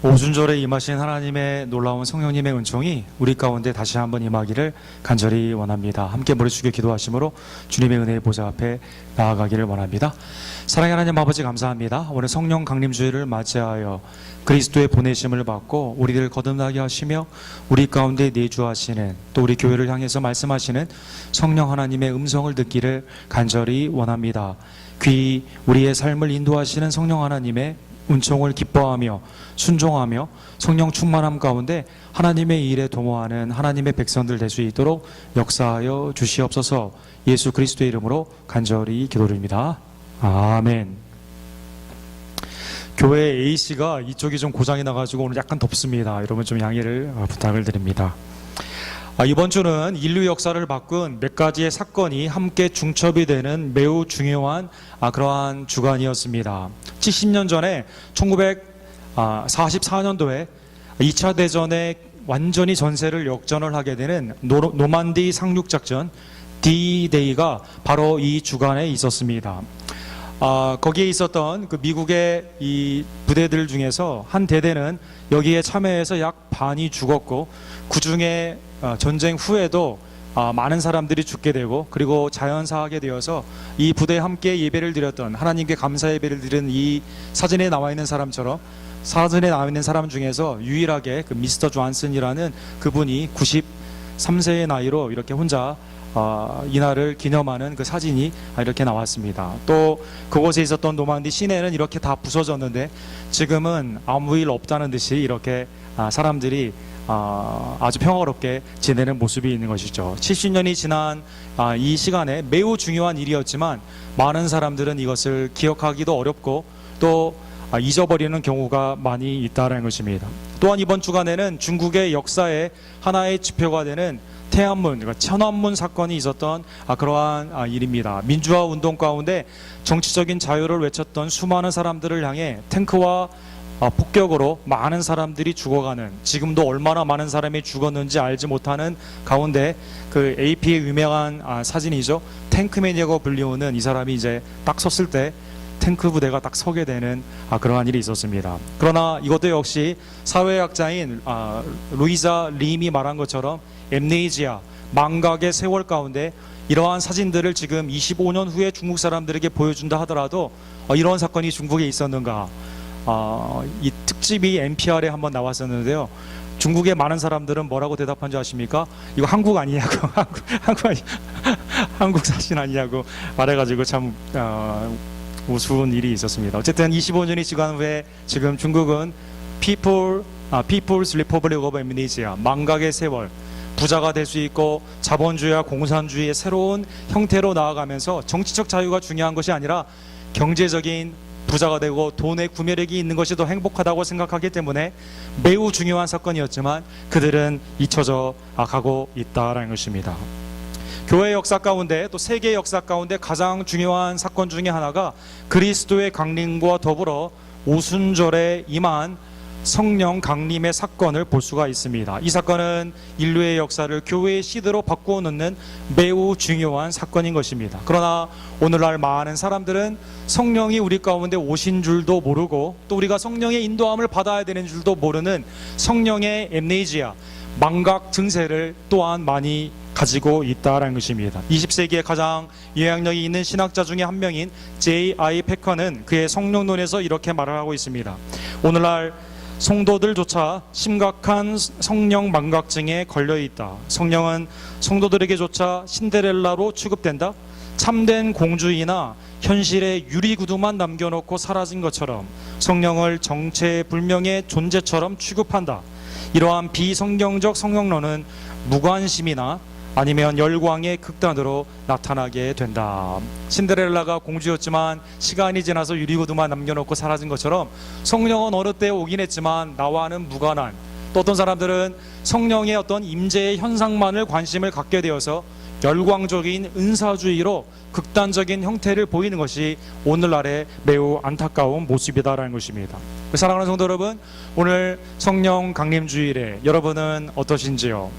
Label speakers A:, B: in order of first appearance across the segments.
A: 오순절에 임하신 하나님의 놀라운 성령님의 은총이 우리 가운데 다시 한번 임하기를 간절히 원합니다. 함께 머리 숙여 기도하심으로 주님의 은혜의 보좌 앞에 나아가기를 원합니다. 사랑의 하나님 아버지, 감사합니다. 오늘 성령 강림주일을 맞이하여 그리스도의 보내심을 받고 우리를 거듭나게 하시며 우리 가운데 내주하시는, 또 우리 교회를 향해서 말씀하시는 성령 하나님의 음성을 듣기를 간절히 원합니다. 귀 우리의 삶을 인도하시는 성령 하나님의 은총을 기뻐하며 순종하며 성령 충만함 가운데 하나님의 일에 동모하는 하나님의 백성들 될 수 있도록 역사하여 주시옵소서. 예수 그리스도의 이름으로 간절히 기도드립니다. 아멘. 교회 A씨가 이쪽이 좀 고장이 나가지고 오늘 약간 덥습니다. 여러분 좀 양해를 부탁을 드립니다. 이번 주는 인류 역사를 바꾼 몇 가지의 사건이 함께 중첩이 되는 매우 중요한 그러한 주간이었습니다. 70년 전에 1944년도에 2차 대전에 완전히 전세를 역전을 하게 되는 노만디 상륙작전 D-Day가 바로 이 주간에 있었습니다. 거기에 있었던 그 미국의 이 부대들 중에서 한 대대는 여기에 참여해서 약 반이 죽었고, 그 중에 전쟁 후에도 많은 사람들이 죽게 되고, 그리고 자연사하게 되어서 이 부대에 함께 예배를 드렸던, 하나님께 감사 예배를 드린 이 사진에 나와 있는 사람처럼, 사진에 나와 있는 사람 중에서 유일하게 그 미스터 존슨이라는 그분이 93세의 나이로 이렇게 혼자 이날을 기념하는 그 사진이 이렇게 나왔습니다. 또 그곳에 있었던 노만디 시내는 이렇게 다 부서졌는데 지금은 아무 일 없다는 듯이 이렇게 사람들이 아주 평화롭게 지내는 모습이 있는 것이죠. 70년이 지난 이 시간에 매우 중요한 일이었지만 많은 사람들은 이것을 기억하기도 어렵고 또 잊어버리는 경우가 많이 있다는 것입니다. 또한 이번 주간에는 중국의 역사의 하나의 지표가 되는 태안문, 그러니까 천안문 사건이 있었던 그러한 일입니다. 민주화 운동 가운데 정치적인 자유를 외쳤던 수많은 사람들을 향해 탱크와 폭격으로 많은 사람들이 죽어가는, 지금도 얼마나 많은 사람이 죽었는지 알지 못하는 가운데 그 AP의 유명한 사진이죠. 탱크맨이라고 불리우는 이 사람이 이제 딱 섰을 때 탱크 부대가 딱 서게 되는 그러한 일이 있었습니다. 그러나 이것도 역시 사회학자인 루이자 림이 말한 것처럼 엠네이지아, 망각의 세월 가운데 이러한 사진들을 지금 25년 후에 중국 사람들에게 보여준다 하더라도 이러한 사건이 중국에 있었는가, 이 특집이 NPR에 한번 나왔었는데요. 중국의 많은 사람들은 뭐라고 대답한 줄 아십니까? 이거 한국 아니냐고 한국 사진 아니냐고 말해가지고 참 우스운 일이 있었습니다. 어쨌든 25년이 지난 후에 지금 중국은 People's Republic of Amnesia, 망각의 세월, 부자가 될 수 있고 자본주의와 공산주의의 새로운 형태로 나아가면서 정치적 자유가 중요한 것이 아니라 경제적인 부자가 되고 돈의 구매력이 있는 것이 더 행복하다고 생각하기 때문에 매우 중요한 사건이었지만 그들은 잊혀져 가고 있다는 것입니다. 교회 역사 가운데 또 세계 역사 가운데 가장 중요한 사건 중에 하나가 그리스도의 강림과 더불어 오순절에 임한 성령 강림의 사건을 볼 수가 있습니다. 이 사건은 인류의 역사를 교회의 시대로 바꾸어 놓는 매우 중요한 사건인 것입니다. 그러나 오늘날 많은 사람들은 성령이 우리 가운데 오신 줄도 모르고 또 우리가 성령의 인도함을 받아야 되는 줄도 모르는 성령의 엠네이지아, 망각 증세를 또한 많이 가지고 있다는 것입니다. 20세기에 가장 영향력이 있는 신학자 중에 한 명인 J.I. 패커는 그의 성령론에서 이렇게 말을 하고 있습니다. 오늘날 성도들조차 심각한 성령 망각증에 걸려있다. 성령은 성도들에게조차 신데렐라로 취급된다. 참된 공주이나 현실의 유리구두만 남겨놓고 사라진 것처럼 성령을 정체불명의 존재처럼 취급한다. 이러한 비성경적 성령론은 무관심이나 아니면 열광의 극단으로 나타나게 된다. 신데렐라가 공주였지만 시간이 지나서 유리구두만 남겨놓고 사라진 것처럼 성령은 어느 때 오긴 했지만 나와는 무관한, 또 어떤 사람들은 성령의 어떤 임재의 현상만을 관심을 갖게 되어서 열광적인 은사주의로 극단적인 형태를 보이는 것이 오늘날의 매우 안타까운 모습이다라는 것입니다. 사랑하는 성도 여러분, 오늘 성령 강림주일에 여러분은 어떠신지요?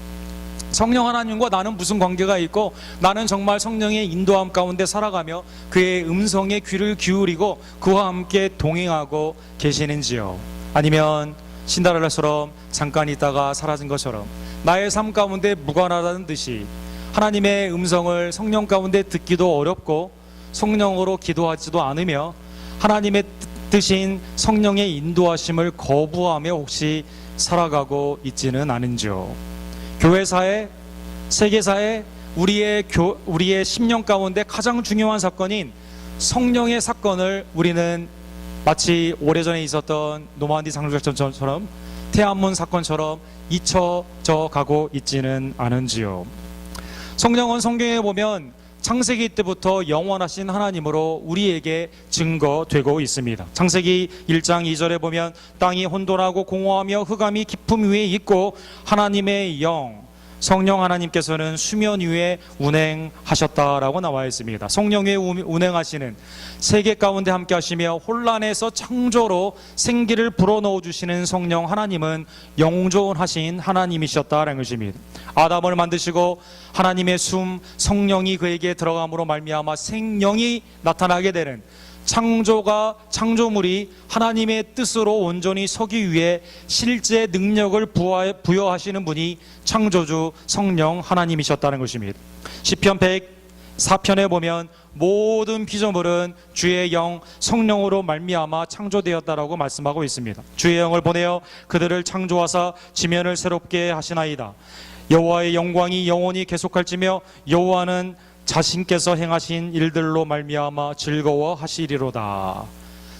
A: 성령 하나님과 나는 무슨 관계가 있고 나는 정말 성령의 인도함 가운데 살아가며 그의 음성에 귀를 기울이고 그와 함께 동행하고 계시는지요? 아니면 신데렐라처럼 잠깐 있다가 사라진 것처럼 나의 삶 가운데 무관하다는 듯이 하나님의 음성을 성령 가운데 듣기도 어렵고 성령으로 기도하지도 않으며 하나님의 뜻인 성령의 인도하심을 거부하며 혹시 살아가고 있지는 않은지요. 교회사에, 세계사에 우리의 심령 가운데 가장 중요한 사건인 성령의 사건을 우리는 마치 오래전에 있었던 노만디 상륙작전처럼 태안문 사건처럼 잊혀져 가고 있지는 않은지요. 성령은 성경에 보면 창세기 때부터 영원하신 하나님으로 우리에게 증거되고 있습니다. 창세기 1장 2절에 보면 땅이 혼돈하고 공허하며 흑암이 깊음 위에 있고 하나님의 영 성령 하나님께서는 수면 위에 운행하셨다라고 나와 있습니다. 성령 위에 운행하시는 세계 가운데 함께 하시며 혼란에서 창조로 생기를 불어넣어 주시는 성령 하나님은 영존하신 하나님이셨다라는 것입니다. 아담을 만드시고 하나님의 숨 성령이 그에게 들어감으로 말미암아 생명이 나타나게 되는 창조물이 하나님의 뜻으로 온전히 서기 위해 실제 능력을 부여하시는 분이 창조주 성령 하나님이셨다는 것입니다. 시편 104편에 보면 모든 피조물은 주의 영 성령으로 말미암아 창조되었다라고 말씀하고 있습니다. 주의 영을 보내어 그들을 창조하사 지면을 새롭게 하시나이다. 여호와의 영광이 영원히 계속할지며 여호와는 자신께서 행하신 일들로 말미암아 즐거워하시리로다.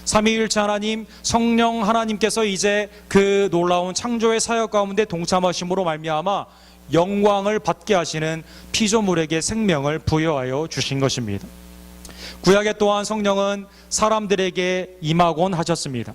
A: 삼위일체 하나님 성령 하나님께서 이제 그 놀라운 창조의 사역 가운데 동참하심으로 말미암아 영광을 받게 하시는 피조물에게 생명을 부여하여 주신 것입니다. 구약에 또한 성령은 사람들에게 임하곤 하셨습니다.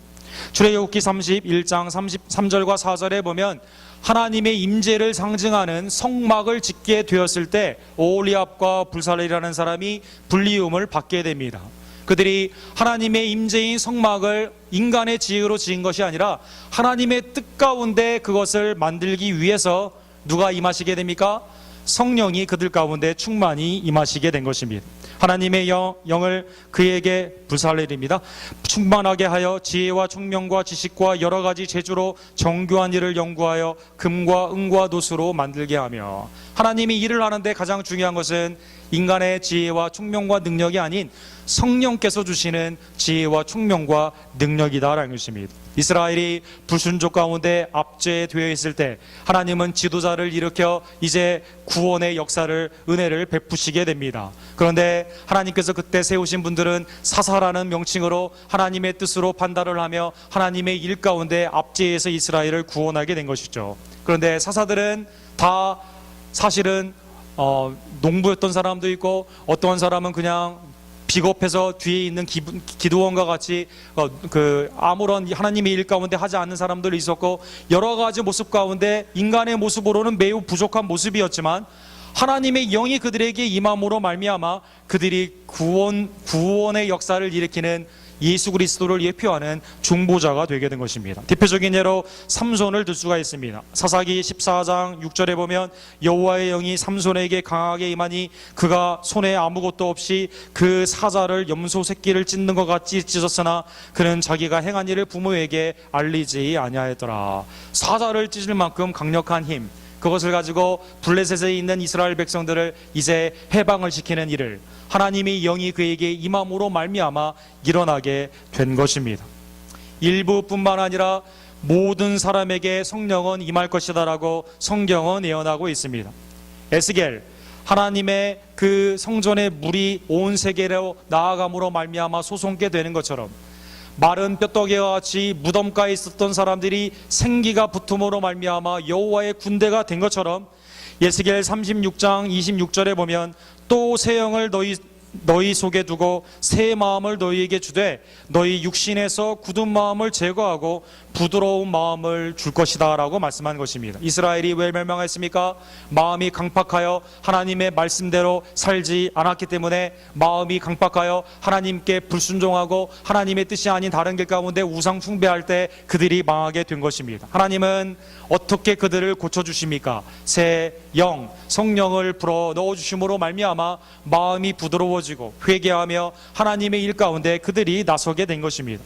A: 출애굽기 31장 33절과 4절에 보면 하나님의 임재를 상징하는 성막을 짓게 되었을 때 오홀리압과 불살이라는 사람이 불리움을 받게 됩니다. 그들이 하나님의 임재인 성막을 인간의 지혜로 지은 것이 아니라 하나님의 뜻 가운데 그것을 만들기 위해서 누가 임하시게 됩니까? 성령이 그들 가운데 충만히 임하시게 된 것입니다. 하나님의 영을 그에게 불살리립니다. 충만하게 하여 지혜와 총명과 지식과 여러 가지 재주로 정교한 일을 연구하여 금과 은과 노수로 만들게 하며, 하나님이 일을 하는데 가장 중요한 것은 인간의 지혜와 총명과 능력이 아닌 성령께서 주시는 지혜와 총명과 능력이다라는 것입니다. 이스라엘이 불순종 가운데 압제되어 있을 때 하나님은 지도자를 일으켜 이제 구원의 역사를, 은혜를 베푸시게 됩니다. 그런데 하나님께서 그때 세우신 분들은 사사라는 명칭으로 하나님의 뜻으로 판단을 하며 하나님의 일 가운데 압제해서 이스라엘을 구원하게 된 것이죠. 그런데 사사들은 다 사실은 농부였던 사람도 있고, 어떤 사람은 그냥 비겁해서 뒤에 있는 기도원과 같이 아무런 하나님의 일 가운데 하지 않는 사람들이 있었고, 여러 가지 모습 가운데 인간의 모습으로는 매우 부족한 모습이었지만 하나님의 영이 그들에게 임함으로 말미암아 그들이 구원의 역사를 일으키는 예수 그리스도를 예표하는 중보자가 되게 된 것입니다. 대표적인 예로 삼손을 들 수가 있습니다. 사사기 14장 6절에 보면 여호와의 영이 삼손에게 강하게 임하니 그가 손에 아무것도 없이 그 사자를 염소 새끼를 찢는 것 같이 찢었으나 그는 자기가 행한 일을 부모에게 알리지 아니하였더라. 사자를 찢을 만큼 강력한 힘, 그것을 가지고 블레셋에 있는 이스라엘 백성들을 이제 해방을 시키는 일을 하나님의 영이 그에게 임함으로 말미암아 일어나게 된 것입니다. 일부뿐만 아니라 모든 사람에게 성령은 임할 것이다라고 성경은 예언하고 있습니다. 에스겔, 하나님의 그 성전의 물이 온 세계로 나아감으로 말미암아 솟게 되는 것처럼 마른 뼈떡이와 같이 무덤가에 있었던 사람들이 생기가 붙음으로 말미암아 여호와의 군대가 된 것처럼 에스겔 36장 26절에 보면 또 새 영을 너희 속에 두고 새 마음을 너희에게 주되 너희 육신에서 굳은 마음을 제거하고 부드러운 마음을 줄 것이다 라고 말씀한 것입니다. 이스라엘이 왜 멸망했습니까? 마음이 강팍하여 하나님의 말씀대로 살지 않았기 때문에, 마음이 강팍하여 하나님께 불순종하고 하나님의 뜻이 아닌 다른 길 가운데 우상 숭배할 때 그들이 망하게 된 것입니다. 하나님은 어떻게 그들을 고쳐주십니까? 새 영, 성령을 불어 넣어주심으로 말미암아 마음이 부드러워지고 회개하며 하나님의 일 가운데 그들이 나서게 된 것입니다.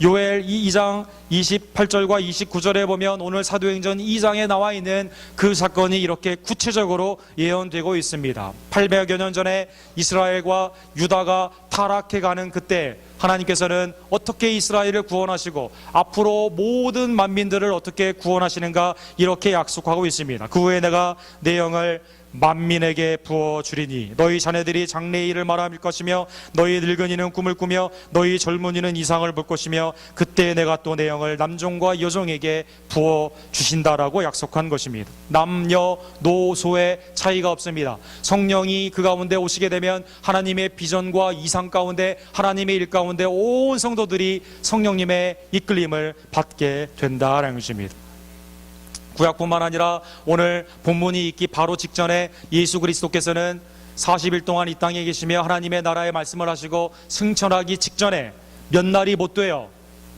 A: 요엘 2장 28절과 29절에 보면 오늘 사도행전 2장에 나와 있는 그 사건이 이렇게 구체적으로 예언되고 있습니다. 800여 년 전에 이스라엘과 유다가 타락해가는 그때 하나님께서는 어떻게 이스라엘을 구원하시고 앞으로 모든 만민들을 어떻게 구원하시는가 이렇게 약속하고 있습니다. 그 후에 내가 내 영을 만민에게 부어주리니 너희 자녀들이 장래의 일을 말할 것이며 너희 늙은이는 꿈을 꾸며 너희 젊은이는 이상을 볼 것이며 그때 내가 또 내 영을 남종과 여종에게 부어주신다라고 약속한 것입니다. 남녀노소의 차이가 없습니다. 성령이 그 가운데 오시게 되면 하나님의 비전과 이상 가운데 하나님의 일 가운데 온 성도들이 성령님의 이끌림을 받게 된다라는 것입니다. 구약뿐만 아니라 오늘 본문이 있기 바로 직전에 예수 그리스도께서는 40일 동안 이 땅에 계시며 하나님의 나라의 말씀을 하시고 승천하기 직전에 몇 날이 못 돼요.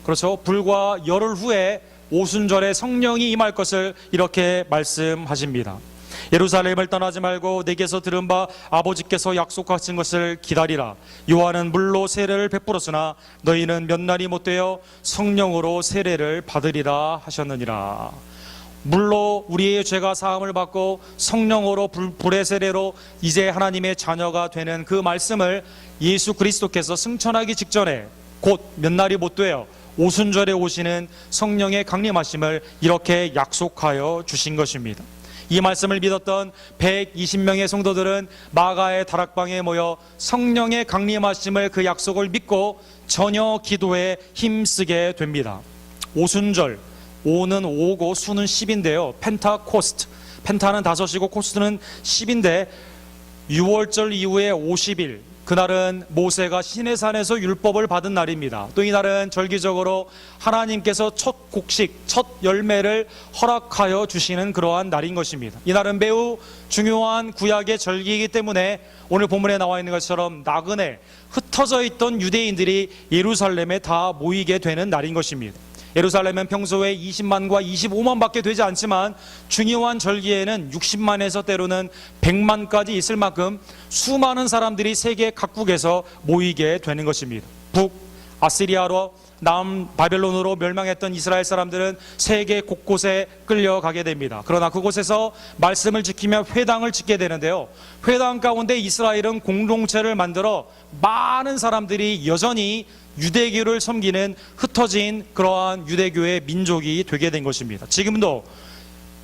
A: 그렇죠? 불과 열흘 후에 오순절에 성령이 임할 것을 이렇게 말씀하십니다. 예루살렘을 떠나지 말고 내게서 들은 바 아버지께서 약속하신 것을 기다리라. 요한은 물로 세례를 베풀었으나 너희는 몇 날이 못 되어 성령으로 세례를 받으리라 하셨느니라. 물로 우리의 죄가 사함을 받고 성령으로 불의 세례로 이제 하나님의 자녀가 되는 그 말씀을 예수 그리스도께서 승천하기 직전에 곧 몇 날이 못 돼요. 오순절에 오시는 성령의 강림하심을 이렇게 약속하여 주신 것입니다. 이 말씀을 믿었던 120명의 성도들은 마가의 다락방에 모여 성령의 강림하심을 그 약속을 믿고 저녁 기도에 힘쓰게 됩니다. 오순절, 오는 5고 수는 10인데요. 펜타코스트, 펜타는 5이고 코스트는 10인데 6월절 이후에 50일, 그날은 모세가 시내산에서 율법을 받은 날입니다. 또 이날은 절기적으로 하나님께서 첫 곡식, 첫 열매를 허락하여 주시는 그러한 날인 것입니다. 이날은 매우 중요한 구약의 절기이기 때문에 오늘 본문에 나와 있는 것처럼 나그네, 흩어져 있던 유대인들이 예루살렘에 다 모이게 되는 날인 것입니다. 예루살렘은 평소에 20만과 25만밖에 되지 않지만 중요한 절기에는 60만에서 때로는 100만까지 있을 만큼 수많은 사람들이 세계 각국에서 모이게 되는 것입니다. 북 아시리아로, 남 바벨론으로 멸망했던 이스라엘 사람들은 세계 곳곳에 끌려가게 됩니다. 그러나 그곳에서 말씀을 지키며 회당을 짓게 되는데요. 회당 가운데 이스라엘은 공동체를 만들어 많은 사람들이 여전히 유대교를 섬기는 흩어진 그러한 유대교의 민족이 되게 된 것입니다. 지금도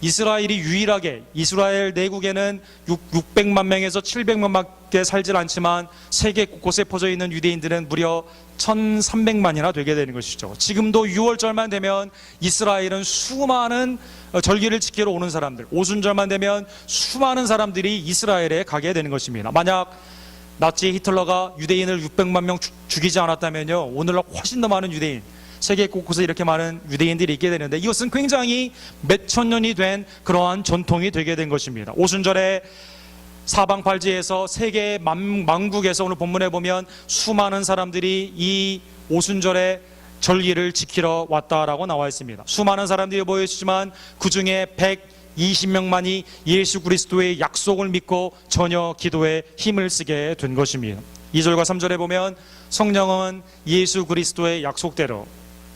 A: 이스라엘이 유일하게, 이스라엘 내국에는 600만 명에서 700만밖에 살질 않지만 세계 곳곳에 퍼져 있는 유대인들은 무려 1300만이나 되게 되는 것이죠. 지금도 6월절만 되면 이스라엘은 수많은 절기를 지키러 오는 사람들, 오순절만 되면 수많은 사람들이 이스라엘에 가게 되는 것입니다. 만약 나치 히틀러가 유대인을 600만 명 죽이지 않았다면요, 오늘날 훨씬 더 많은 유대인, 세계 곳곳에 이렇게 많은 유대인들이 있게 되는데 이것은 굉장히 몇천 년이 된 그러한 전통이 되게 된 것입니다. 오순절에 사방팔지에서 세계 만국에서 오늘 본문에 보면 수많은 사람들이 이 오순절에 절기를 지키러 왔다라고 나와 있습니다. 수많은 사람들이 모여 있지만 그 중에 120명만이 예수 그리스도의 약속을 믿고 전혀 기도에 힘을 쓰게 된 것입니다. 2절과 3절에 보면 성령은 예수 그리스도의 약속대로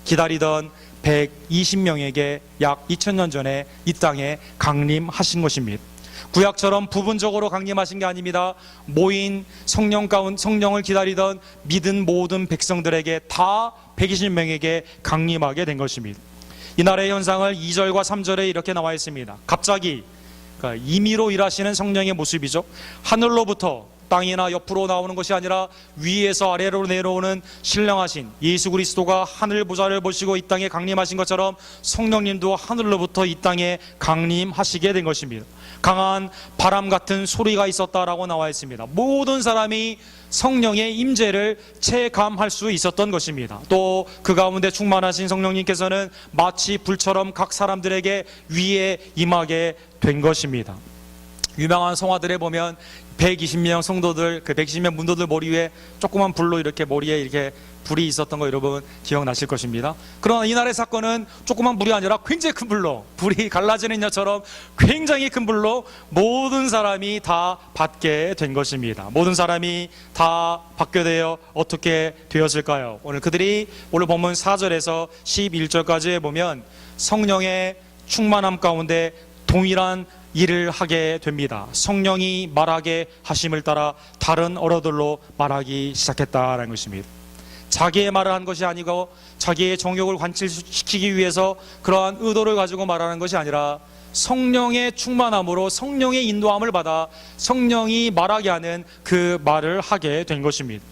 A: 기다리던 120명에게 약 2000년 전에 이 땅에 강림하신 것입니다. 구약처럼 부분적으로 강림하신 게 아닙니다. 모인 성령을 기다리던 믿은 모든 백성들에게 다 120명에게 강림하게 된 것입니다. 이날의 현상을 2절과 3절에 이렇게 나와 있습니다. 갑자기, 그러니까 임의로 일하시는 성령의 모습이죠. 하늘로부터 땅이나 옆으로 나오는 것이 아니라 위에서 아래로 내려오는 신령하신 예수 그리스도가 하늘 보좌를 보시고 이 땅에 강림하신 것처럼 성령님도 하늘로부터 이 땅에 강림하시게 된 것입니다. 강한 바람 같은 소리가 있었다라고 나와 있습니다. 모든 사람이 성령의 임재를 체감할 수 있었던 것입니다. 또 그 가운데 충만하신 성령님께서는 마치 불처럼 각 사람들에게 위에 임하게 된 것입니다. 유명한 성화들에 보면 120명 성도들, 그 120명 문도들 머리 위에 조그만 불로 이렇게 머리에 이렇게 불이 있었던 거 여러분 기억나실 것입니다. 그러나 이날의 사건은 조그만 불이 아니라 굉장히 큰 불로, 불이 갈라지는 것처럼 굉장히 큰 불로 모든 사람이 다 받게 된 것입니다. 모든 사람이 다 받게 되어 어떻게 되었을까요? 오늘 그들이 오늘 본문 4절에서 11절까지에 보면 성령의 충만함 가운데 동일한 일을 하게 됩니다. 성령이 말하게 하심을 따라 다른 언어들로 말하기 시작했다라는 것입니다. 자기의 말을 한 것이 아니고 자기의 정욕을 관철시키기 위해서 그러한 의도를 가지고 말하는 것이 아니라 성령의 충만함으로 성령의 인도함을 받아 성령이 말하게 하는 그 말을 하게 된 것입니다.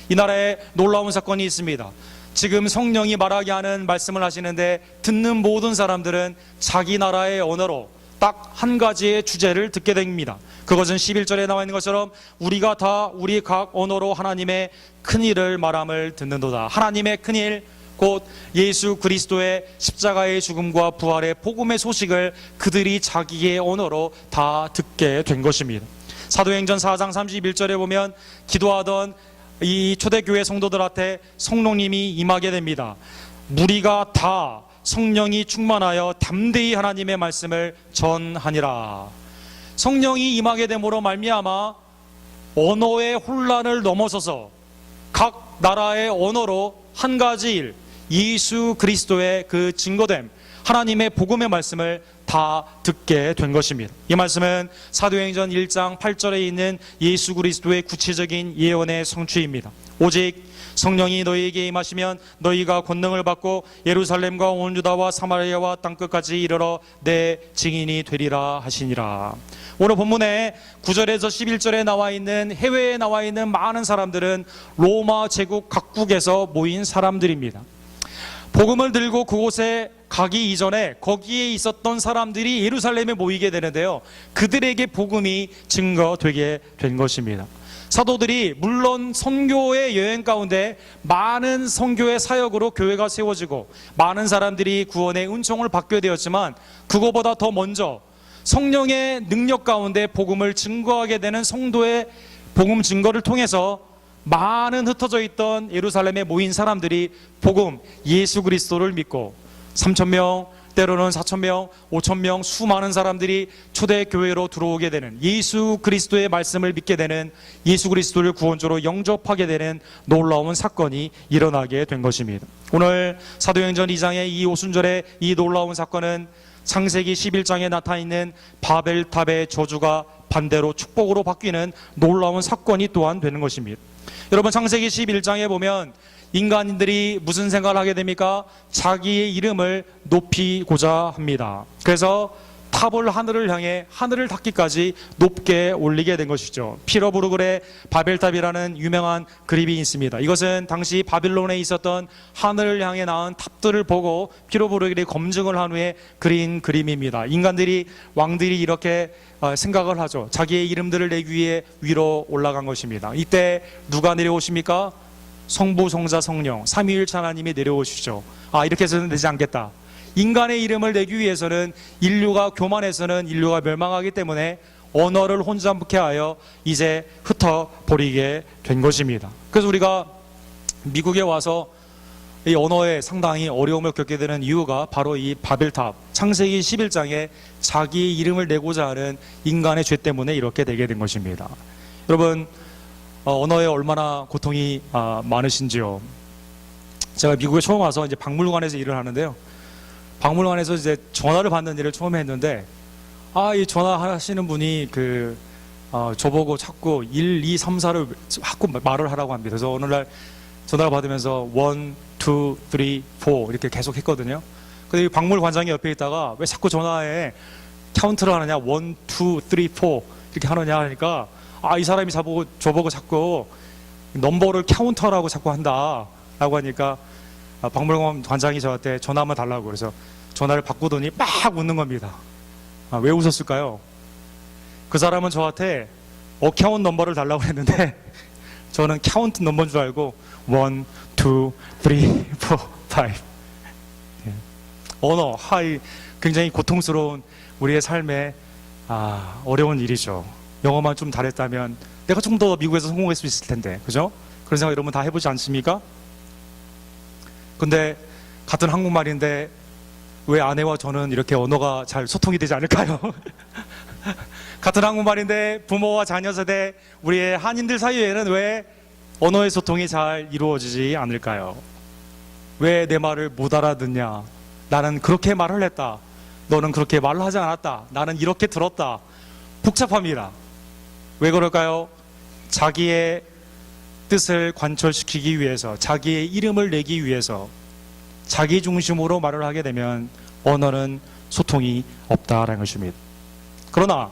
A: 이 나라에 놀라운 사건이 있습니다. 지금 성령이 말하게 하는 말씀을 하시는데 듣는 모든 사람들은 자기 나라의 언어로 딱 한 가지의 주제를 듣게 됩니다. 그것은 11절에 나와 있는 것처럼 우리가 다 우리 각 언어로 하나님의 큰일을 말함을 듣는도다. 하나님의 큰일, 곧 예수 그리스도의 십자가의 죽음과 부활의 복음의 소식을 그들이 자기의 언어로 다 듣게 된 것입니다. 사도행전 4장 31절에 보면 기도하던 이 초대교회 성도들한테 성령님이 임하게 됩니다. 무리가 다 성령이 충만하여 담대히 하나님의 말씀을 전하니라. 성령이 임하게 됨으로 말미암아 언어의 혼란을 넘어서서 각 나라의 언어로 한 가지 일, 예수 그리스도의 그 증거됨, 하나님의 복음의 말씀을 다 듣게 된 것입니다. 이 말씀은 사도행전 1장 8절에 있는 예수 그리스도의 구체적인 예언의 성취입니다. 오직 성령이 너희에게 임하시면 너희가 권능을 받고 예루살렘과 온 유다와 사마리아와 땅끝까지 이르러 내 증인이 되리라 하시니라. 오늘 본문에 9절에서 11절에 나와 있는 해외에 나와 있는 많은 사람들은 로마 제국 각국에서 모인 사람들입니다. 복음을 들고 그곳에 가기 이전에 거기에 있었던 사람들이 예루살렘에 모이게 되는데요, 그들에게 복음이 증거되게 된 것입니다. 사도들이 물론 선교의 여행 가운데 많은 선교의 사역으로 교회가 세워지고 많은 사람들이 구원의 은총을 받게 되었지만, 그거보다 더 먼저 성령의 능력 가운데 복음을 증거하게 되는 성도의 복음 증거를 통해서 많은 흩어져 있던 예루살렘에 모인 사람들이 복음, 예수 그리스도를 믿고 3,000명, 때로는 4,000명, 5,000명 수많은 사람들이 초대교회로 들어오게 되는, 예수 그리스도의 말씀을 믿게 되는, 예수 그리스도를 구원주로 영접하게 되는 놀라운 사건이 일어나게 된 것입니다. 오늘 사도행전 2장의 이 오순절의 이 놀라운 사건은 창세기 11장에 나타나 있는 바벨탑의 저주가 반대로 축복으로 바뀌는 놀라운 사건이 또한 되는 것입니다. 여러분, 창세기 11장에 보면 인간들이 무슨 생각을 하게 됩니까? 자기의 이름을 높이고자 합니다. 그래서 탑을 하늘을 향해 하늘을 닿기까지 높게 올리게 된 것이죠. 피러부르글의 바벨탑이라는 유명한 그림이 있습니다. 이것은 당시 바빌론에 있었던 하늘을 향해 낳은 탑들을 보고 피러부르글이 검증을 한 후에 그린 그림입니다. 인간들이, 왕들이 이렇게 생각을 하죠. 자기의 이름들을 내기 위해 위로 올라간 것입니다. 이때 누가 내려오십니까? 성부, 성자, 성령, 삼위일체 하나님이 내려오시죠. 이렇게 해서는 되지 않겠다. 인간의 이름을 내기 위해서는 인류가 교만해서는 인류가 멸망하기 때문에 언어를 혼잡케 하여 이제 흩어버리게 된 것입니다. 그래서 우리가 미국에 와서 이 언어에 상당히 어려움을 겪게 되는 이유가 바로 이 바벨탑, 창세기 11장에 자기의 이름을 내고자 하는 인간의 죄 때문에 이렇게 되게 된 것입니다. 여러분, 언어에 얼마나 고통이 많으신지요. 제가 미국에 처음 와서 이제 박물관에서 일을 하는데요, 박물관에서 이제 전화를 받는 일을 처음 했는데, 이 전화하시는 분이 저보고 자꾸 1, 2, 3, 4를 자꾸 말을 하라고 합니다. 그래서 어느 날 전화를 받으면서 1, 2, 3, 4 이렇게 계속 했거든요. 근데 박물관장이 옆에 있다가 왜 자꾸 전화에 카운트를 하느냐, 1, 2, 3, 4 이렇게 하느냐 하니까, 이 사람이 저보고 자꾸 넘버를 카운터라고 자꾸 한다 라고 하니까 박물관 관장이 저한테 전화 한번 달라고, 그래서 전화를 바꾸더니 막 웃는 겁니다. 왜 웃었을까요? 그 사람은 저한테 어카운트 넘버를 달라고 했는데 저는 카운트 넘버인 줄 알고 1, 2, 3, 4, 5 언어, 굉장히 고통스러운 우리의 삶에 어려운 일이죠. 영어만 좀 잘했다면 내가 좀 더 미국에서 성공할 수 있을 텐데, 그죠? 그런 생각 여러분 다 해보지 않습니까? 근데 같은 한국말인데 왜 아내와 저는 이렇게 언어가 잘 소통이 되지 않을까요? 같은 한국말인데 부모와 자녀 세대, 우리의 한인들 사이에는 왜 언어의 소통이 잘 이루어지지 않을까요? 왜 내 말을 못 알아듣냐? 나는 그렇게 말을 했다. 너는 그렇게 말을 하지 않았다. 나는 이렇게 들었다. 복잡합니다. 왜 그럴까요? 자기의 뜻을 관철시키기 위해서, 자기의 이름을 내기 위해서 자기 중심으로 말을 하게 되면 언어는 소통이 없다라는 것입니다. 그러나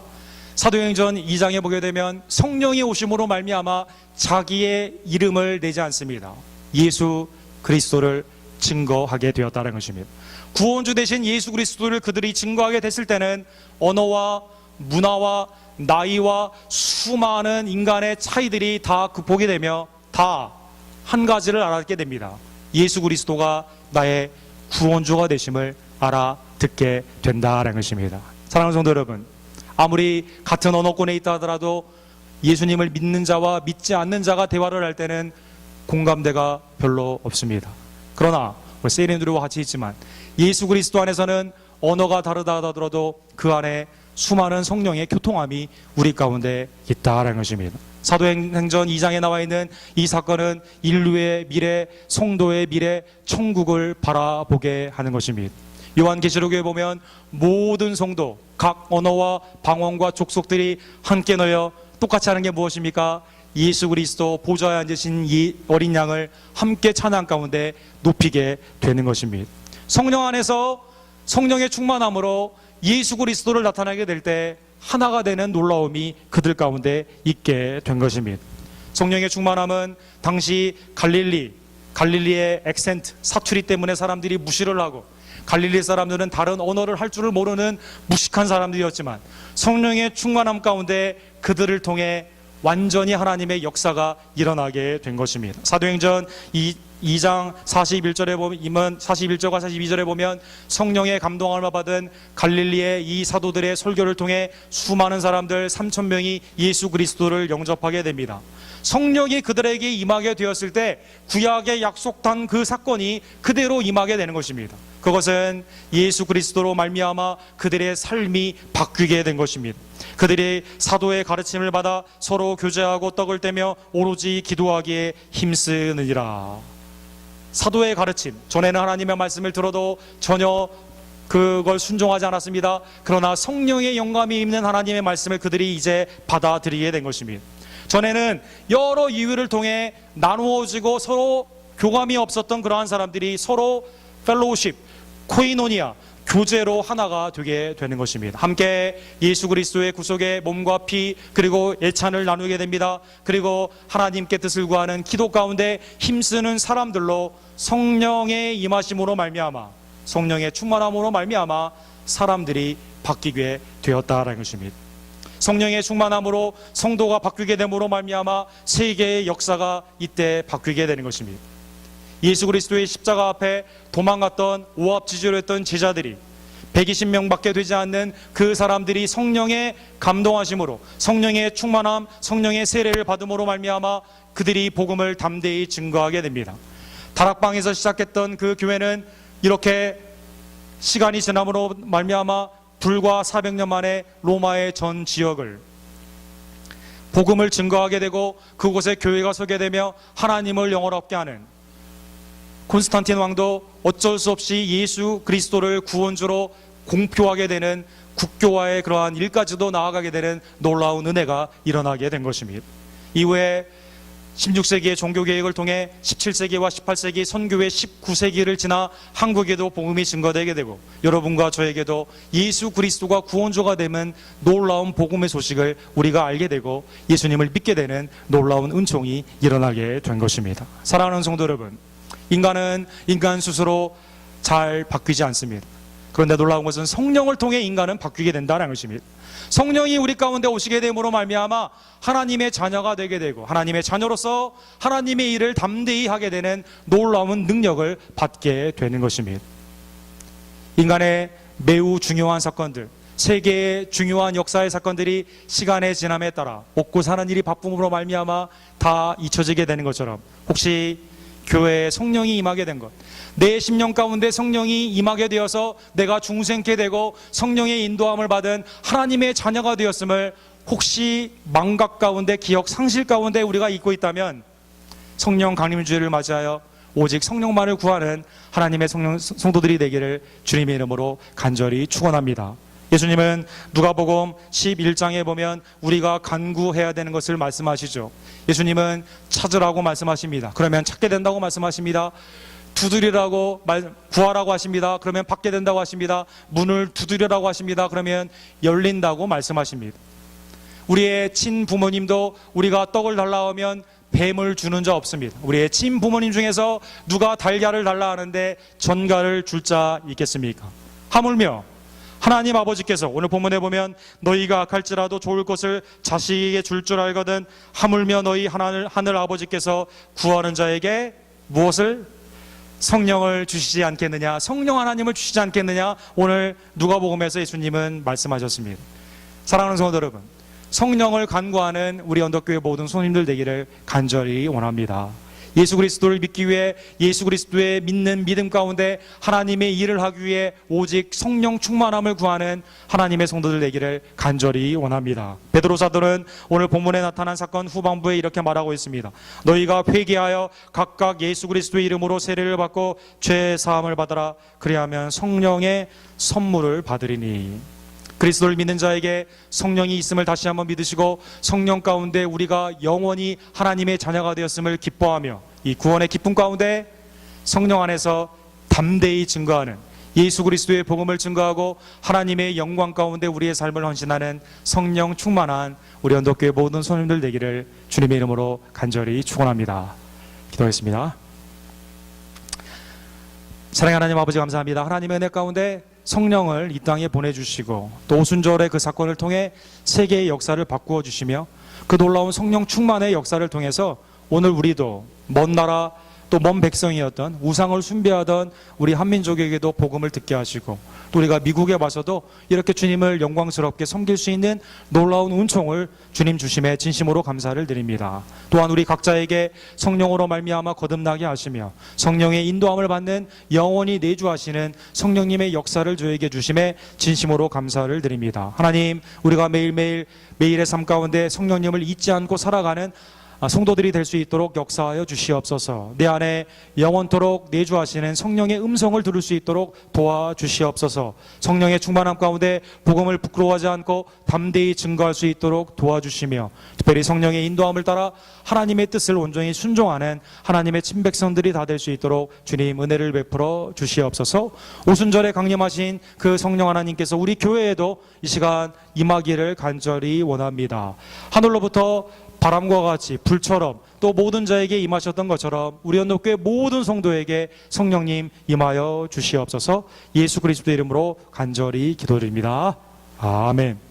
A: 사도행전 2장에 보게 되면 성령이 오심으로 말미암아 자기의 이름을 내지 않습니다. 예수 그리스도를 증거하게 되었다는 것입니다. 구원주 되신 예수 그리스도를 그들이 증거하게 됐을 때는 언어와 문화와 나이와 수많은 인간의 차이들이 다 극복이 되며 다 한 가지를 알았게 됩니다. 예수 그리스도가 나의 구원주가 되심을 알아듣게 된다는 것입니다. 사랑하는 성도 여러분, 아무리 같은 언어권에 있다 하더라도 예수님을 믿는 자와 믿지 않는 자가 대화를 할 때는 공감대가 별로 없습니다. 그러나 세리들과 같이 있지만 예수 그리스도 안에서는 언어가 다르다 하더라도 그 안에 수많은 성령의 교통함이 우리 가운데 있다라는 것입니다. 사도행전 2장에 나와 있는 이 사건은 인류의 미래, 성도의 미래, 천국을 바라보게 하는 것입니다. 요한계시록에 보면 모든 성도, 각 언어와 방언과 족속들이 함께 놓여 똑같이 하는 게 무엇입니까? 예수 그리스도 보좌에 앉으신 이 어린 양을 함께 찬양 가운데 높이게 되는 것입니다. 성령 안에서 성령의 충만함으로 예수 그리스도를 나타나게 될 때 하나가 되는 놀라움이 그들 가운데 있게 된 것입니다. 성령의 충만함은 당시 갈릴리의 액센트, 사투리 때문에 사람들이 무시를 하고 갈릴리 사람들은 다른 언어를 할 줄을 모르는 무식한 사람들이었지만 성령의 충만함 가운데 그들을 통해 완전히 하나님의 역사가 일어나게 된 것입니다. 사도행전 2장 41절에 보면 41절과 42절에 보면 성령의 감동함을 받은 갈릴리의 이 사도들의 설교를 통해 수많은 사람들 3,000명이 예수 그리스도를 영접하게 됩니다. 성령이 그들에게 임하게 되었을 때 구약에 약속한 그 사건이 그대로 임하게 되는 것입니다. 그것은 예수 그리스도로 말미암아 그들의 삶이 바뀌게 된 것입니다. 그들이 사도의 가르침을 받아 서로 교제하고 떡을 떼며 오로지 기도하기에 힘쓰느니라. 사도의 가르침, 전에는 하나님의 말씀을 들어도 전혀 그걸 순종하지 않았습니다. 그러나 성령의 영감이 있는 하나님의 말씀을 그들이 이제 받아들이게 된 것입니다. 전에는 여러 이유를 통해 나누어지고 서로 교감이 없었던 그러한 사람들이 서로 펠로우십, 코이노니아, 교제로 하나가 되게 되는 것입니다. 함께 예수 그리스도의 구속의 몸과 피 그리고 예찬을 나누게 됩니다. 그리고 하나님께 뜻을 구하는 기도 가운데 힘쓰는 사람들로 성령의 임하심으로 말미암아, 성령의 충만함으로 말미암아 사람들이 바뀌게 되었다라는 것입니다. 성령의 충만함으로 성도가 바뀌게 됨으로 말미암아 세계의 역사가 이때 바뀌게 되는 것입니다. 예수 그리스도의 십자가 앞에 도망갔던 오합지졸을 했던 제자들이 120명밖에 되지 않는 그 사람들이 성령의 감동하심으로 성령의 충만함, 성령의 세례를 받음으로 말미암아 그들이 복음을 담대히 증거하게 됩니다. 다락방에서 시작했던 그 교회는 이렇게 시간이 지남으로 말미암아 불과 400년 만에 로마의 전 지역을 복음을 증거하게 되고 그곳에 교회가 서게 되며 하나님을 영원롭게 하는 콘스탄틴 왕도 어쩔 수 없이 예수 그리스도를 구원주로 공표하게 되는 국교화의 그러한 일까지도 나아가게 되는 놀라운 은혜가 일어나게 된 것입니다. 이후에 16세기의 종교개혁을 통해 17세기와 18세기 선교회 19세기를 지나 한국에도 복음이 증거되게 되고 여러분과 저에게도 예수 그리스도가 구원주가 되는 놀라운 복음의 소식을 우리가 알게 되고 예수님을 믿게 되는 놀라운 은총이 일어나게 된 것입니다. 사랑하는 성도 여러분, 인간은 인간 스스로 잘 바뀌지 않습니다. 그런데 놀라운 것은 성령을 통해 인간은 바뀌게 된다는 것입니다. 성령이 우리 가운데 오시게 됨으로 말미암아 하나님의 자녀가 되게 되고 하나님의 자녀로서 하나님의 일을 담대히 하게 되는 놀라운 능력을 받게 되는 것입니다. 인간의 매우 중요한 사건들, 세계의 중요한 역사의 사건들이 시간의 지남에 따라 먹고 사는 일이 바쁨으로 말미암아 다 잊혀지게 되는 것처럼 혹시 교회에 성령이 임하게 된 것, 내 심령 가운데 성령이 임하게 되어서 내가 중생케 되고 성령의 인도함을 받은 하나님의 자녀가 되었음을 혹시 망각 가운데, 기억 상실 가운데 우리가 잊고 있다면 성령 강림주의를 맞이하여 오직 성령만을 구하는 하나님의 성도들이 되기를 주님의 이름으로 간절히 축원합니다. 예수님은 누가복음 11장에 보면 우리가 간구해야 되는 것을 말씀하시죠. 예수님은 찾으라고 말씀하십니다. 그러면 찾게 된다고 말씀하십니다. 두드리라고 구하라고 하십니다. 그러면 받게 된다고 하십니다. 문을 두드리라고 하십니다. 그러면 열린다고 말씀하십니다. 우리의 친부모님도 우리가 떡을 달라 하면 뱀을 주는 자 없습니다. 우리의 친부모님 중에서 누가 달걀을 달라 하는데 전갈을 줄 자 있겠습니까? 하물며 하나님 아버지께서 오늘 본문에 보면 너희가 악할지라도 좋을 것을 자식에게 줄 줄 알거든 하물며 너희 하늘 아버지께서 구하는 자에게 무엇을? 성령을 주시지 않겠느냐? 성령 하나님을 주시지 않겠느냐? 오늘 누가복음에서 예수님은 말씀하셨습니다. 사랑하는 성도 여러분, 성령을 간구하는 우리 언덕교회 모든 손님들 되기를 간절히 원합니다. 예수 그리스도를 믿기 위해, 예수 그리스도의 믿는 믿음 가운데 하나님의 일을 하기 위해 오직 성령 충만함을 구하는 하나님의 성도들 되기를 간절히 원합니다. 베드로 사도는 오늘 본문에 나타난 사건 후반부에 이렇게 말하고 있습니다. 너희가 회개하여 각각 예수 그리스도의 이름으로 세례를 받고 죄 사함을 받아라. 그리하면 성령의 선물을 받으리니. 그리스도를 믿는 자에게 성령이 있음을 다시 한번 믿으시고 성령 가운데 우리가 영원히 하나님의 자녀가 되었음을 기뻐하며 이 구원의 기쁨 가운데 성령 안에서 담대히 증거하는, 예수 그리스도의 복음을 증거하고 하나님의 영광 가운데 우리의 삶을 헌신하는 성령 충만한 우리 언덕교회 모든 손님들 되기를 주님의 이름으로 간절히 축원합니다. 기도하겠습니다. 사랑하는 하나님 아버지 감사합니다. 하나님의 은혜 가운데 성령을 이 땅에 보내주시고 또 오순절의 그 사건을 통해 세계의 역사를 바꾸어 주시며 그 놀라운 성령 충만의 역사를 통해서 오늘 우리도 먼 나라 또 먼 백성이었던 우상을 숭배하던 우리 한민족에게도 복음을 듣게 하시고 또 우리가 미국에 와서도 이렇게 주님을 영광스럽게 섬길 수 있는 놀라운 은총을 주님 주심에 진심으로 감사를 드립니다. 또한 우리 각자에게 성령으로 말미암아 거듭나게 하시며 성령의 인도함을 받는 영원히 내주하시는 성령님의 역사를 저에게 주심에 진심으로 감사를 드립니다. 하나님, 우리가 매일매일 매일의 삶 가운데 성령님을 잊지 않고 살아가는 성도들이 될 수 있도록 역사하여 주시옵소서. 내 안에 영원토록 내주하시는 성령의 음성을 들을 수 있도록 도와주시옵소서. 성령의 충만함 가운데 복음을 부끄러워하지 않고 담대히 증거할 수 있도록 도와주시며 특별히 성령의 인도함을 따라 하나님의 뜻을 온전히 순종하는 하나님의 친백성들이 다 될 수 있도록 주님 은혜를 베풀어 주시옵소서. 오순절에 강림하신 그 성령 하나님께서 우리 교회에도 이 시간 임하기를 간절히 원합니다. 하늘로부터 바람과 같이 불처럼 또 모든 자에게 임하셨던 것처럼 우리 언덕교회 모든 성도에게 성령님 임하여 주시옵소서. 예수 그리스도의 이름으로 간절히 기도드립니다. 아멘.